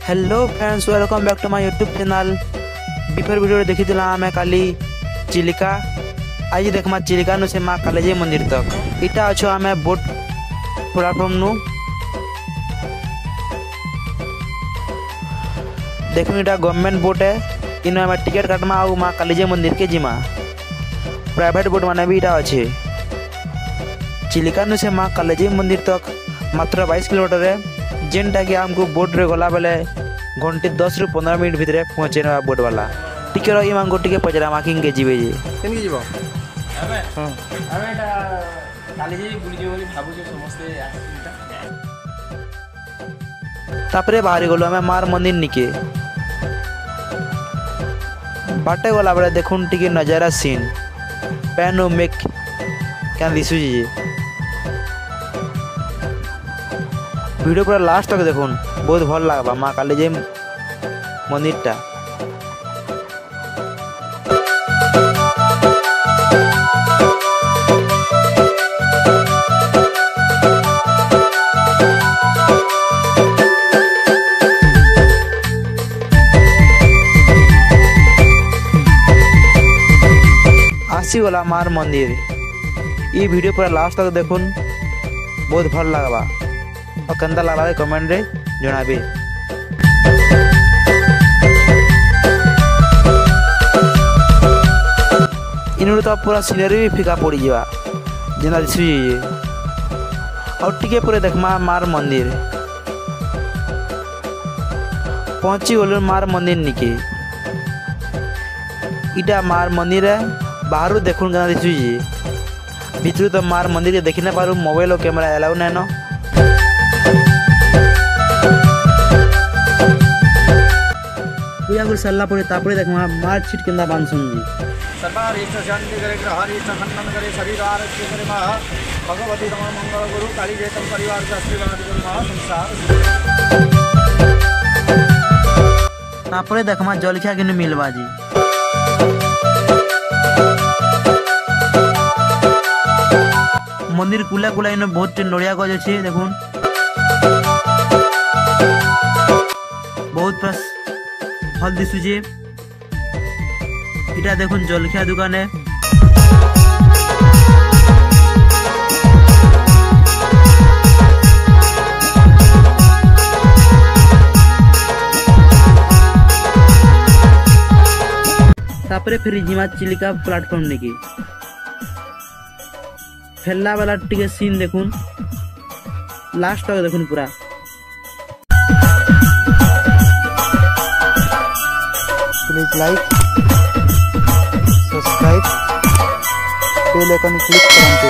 Hello friends, welcome back to my YouTube channel. Before video देखी आम काली चिलिका। आज देखमा चिलिका नु से माँ कालीजी मंदिर तक इटा अच्छो आम बोट प्लाटफॉर्म नु देखो इटा गवर्नमेंट बोट है। इन आम टिकेट काटमा और माँ कालीजी मंदिर के जिमा। प्राइवेट बोट माने भी इटा अच्छे। चिलिका नु से माँ कालीजी मंदिर तक मात्र 22 किलोमीटर है। जेनटा कि आमको बोट रे गला बेले घंटे 10 रु 15 मिनट भितर पहुँचे ना बोट वाला टिके रही मांगो टिके पचरा माकिंग के जीवे जे केन जीवो अबे हां अबे एटा कालीजी बुली जे बोली भाबु जे समस्त तापरे बाहरी गलो हमें मार मंदिर निके बाटे गला बेले देखुन टिके नजारा सीन पैनो मेक क्या दिसु जे वीडियो पूरा लास्ट तक देखुन बहुत भल लगवा माँ कालीजी मंदिर टा। आसी वाला मार मंदिर ये वीडियो पूरा लास्ट तक देखुन बहुत भल लगवा और कंदा लगा कमेंट रे जनाबे। इन तो पूरा सीनरी भी फीका पड़ी जावा जना दिसु और टिके पूरे देखमा मार मंदिर पहुंची गलो मार मंदिर निके इटा मार मंदिर है। बाहर देखुन जना दिसु भीतर तो मार मंदिर के देखी ना पारू मोबाइल और कैमरा अलाउ नहीं न। पूजा कर सरला पड़े तापरे देखमा मार छिट केंदा बांसुन जी सर्वार इष्ट शांति करे ग्रह इष्ट खंडन करे शरीर आरोग्य करे मां भगवती तम मंगल गुरु काली जय तम परिवार का आशीर्वाद गुरु मां संसार तापरे देखमा जलखिया किनु मिलबा जी। मंदिर कुला कुला इन बहुत नड़िया गज अच्छे देखुन बहुत प्रस फल दिशुचे इटा देखुन जलखिया दुकान है। तापरे फिर जिमा चिलिका प्लेटफॉर्म निकी फेलला वाला टिके सीन देखुन लास्ट तक देखुन पूरा। Please like subscribe bell icon click करंतु।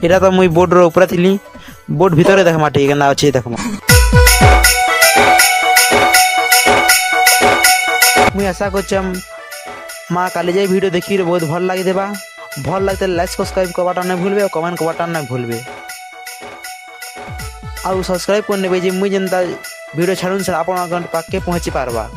इरा तो मुई बोर्ड रो ऊपर थिली बोर्ड भीतर देखमा ठीक केना अछि देखमा। मुई आशा करछम माँ कालीजी वीडियो देखी रे बहुत भल लागि देबा। भल लगते लाइक सब्सक्राइब करवाटा नहीं भूलबे और कमेंट करवाटा नहीं भूलबे और सब्सक्राइब करने बेजे मुई जनता वीडियो छाड़ून से आपन पाके पहुंची पारबा।